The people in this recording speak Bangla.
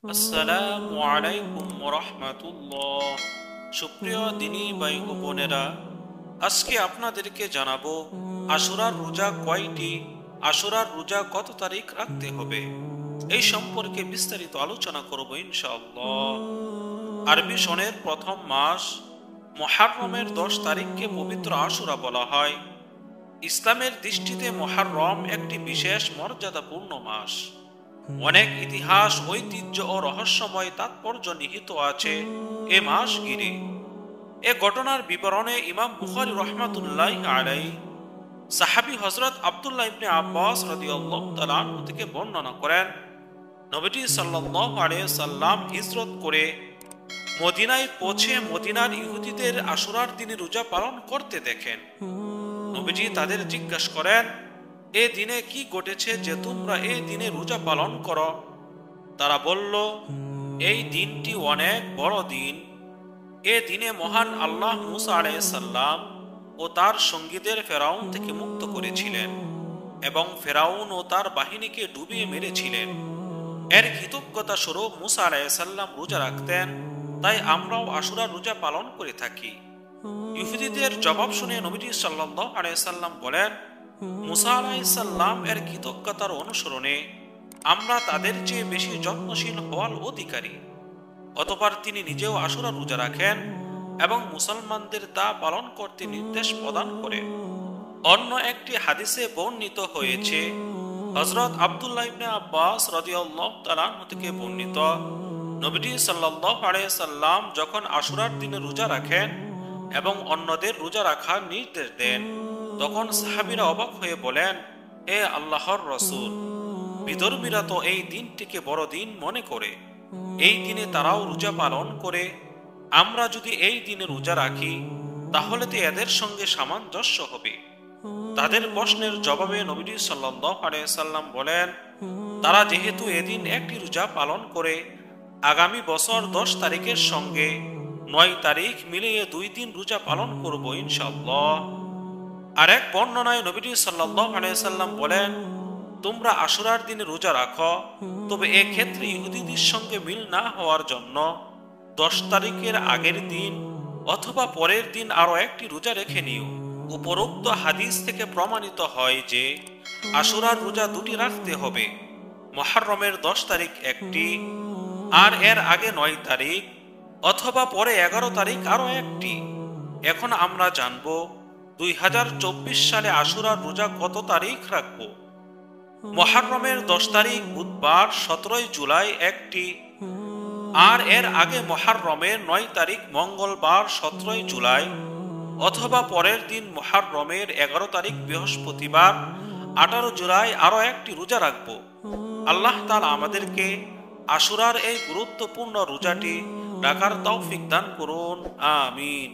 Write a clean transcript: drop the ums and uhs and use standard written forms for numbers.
আসসালামু আলাইকুম রাহমাতুল্লাহ। সুপ্রিয় দিনী ভাই ও বোনেরা, আজকে আপনাদেরকে জানাবো আশুরার রোজা কয়টি, আশুরার রোজা কত তারিখ রাখতে হবে, এই সম্পর্কে বিস্তারিত আলোচনা করব ইনশাআল্লাহ। আরবি সনের প্রথম মাস মুহররমের 10 তারিখকে পবিত্র আশুরা বলা হয়। ইসলামের দৃষ্টিতে মুহররম একটি বিশেষ মর্যাদাপূর্ণ মাস। অনেক ইতিহাস, ঐতিহ্য ও রহস্যময় তাৎপর্য নিহিত আছে এ মাস ঘিরে। এ ঘটনার বিবরণে ইমাম বুখারী রাহমাতুল্লাহি আলাইহি সাহাবী হযরত আব্দুল্লাহ ইবনে আব্বাস রাদিয়াল্লাহু তাআলা আনহু থেকে বর্ণনা করেন, নবীজি সাল্লাল্লাহু আলাইহি সাল্লাম হিজরত করে মদিনায় পৌঁছে মদিনার ইহুদিদের আশুরার দিনে রোজা পালন করতে দেখেন। নবীজি তাদের জিজ্ঞাসা করেন, এ দিনে কি ঘটেছে যে তোমরা এই দিনে রোজা পালন করো? তারা বলল, এই দিনটি অনেক বড় দিন। এ দিনে মহান আল্লাহ মুসা আলাইহিস সালাম ও তার সঙ্গীদের ফেরাউন থেকে মুক্ত করেছিলেন এবং ফেরাউন ও তার বাহিনীকে ডুবিয়ে মেরেছিলেন। এর কৃতজ্ঞতা স্বরূপ মুসা আলাইহিস সালাম রোজা রাখতেন, তাই আমরাও আশুরা রোজা পালন করে থাকি। ইহুদিদের জবাব শুনে নবীজি সাল্লাল্লাহু আলাইহি সাল্লাম বলেন, মুসা আলাইহিস সালাম এর কৃতজ্ঞতার অনুসরণে আমরা তাদের চেয়ে বেশি যত্নশীল হওয়ার অধিকারী। অতঃপর তিনি নিজেও আশুরা রোজা রাখেন এবং মুসলমানদের তা পালন করতে নির্দেশ প্রদান করেন। অন্য একটি হাদিসে বর্ণিত হয়েছে, হযরত আব্দুল্লাহ ইবনে আব্বাস রাদিয়াল্লাহু তাআলা আনহু থেকে বর্ণিত, নবীজি সাল্লাল্লাহু আলাইহি সাল্লাম যখন আশুরার দিনে রোজা রাখেন এবং অন্যদের রোজা রাখার নির্দেশ দেন, তখন সাহাবীরা অবাক হয়ে বলেন, হে আল্লাহর রাসূল, বিধর্মীরা তো এই দিনটিকে বড় দিন মনে করে, এই দিনে তারাও রোজা পালন করে। আমরা যদি এই দিনে রোজা রাখি তাহলে তো এদের সঙ্গে সামঞ্জস্য হবে। তাদের প্রশ্নের জবাবে নবীজি সাল্লাল্লাহু আলাইহি সাল্লাম বলেন, তারা যেহেতু এদিন একটি রোজা পালন করে, আগামী বছর 10 তারিখের সঙ্গে 9 তারিখ মিলিয়ে 2 দিন রোজা পালন করব ইনশাআল্লাহ। আরেক বর্ণনায় নবীজি সাল্লাল্লাহু আলাইহি সাল্লাম বলেন, তোমরা আশুরার দিনে রোজা রাখো, তবে এ ক্ষেত্রে ইহুদিদের সঙ্গে মিল না হওয়ার জন্য 10 তারিখের আগের দিন অথবা পরের দিন আরো একটি রোজা রেখে নিও। উপরোক্ত হাদিস থেকে প্রমাণিত হয় যে আশুরার রোজা দুটি রাখতে হবে, মুহররমের 10 তারিখ একটি, আর এর আগে 9 তারিখ অথবা পরে 11 তারিখ আরো একটি। এখন আমরা জানব 2024 সালে আশুরার রোজা কত তারিখ রাখবো। মুহররমের 10 তারিখ বুধবার 17 জুলাই একটি, আর এর আগে মুহররমের 9 তারিখ মঙ্গলবার 17 জুলাই, অথবা পরের দিন মুহররমের 11 তারিখ বৃহস্পতিবার 18 জুলাই আরো একটি রোজা রাখব। আল্লাহ তাআলা আমাদেরকে আশুরার এই গুরুত্বপূর্ণ রোজাটি রাখার তৌফিক দান করুন, আমিন।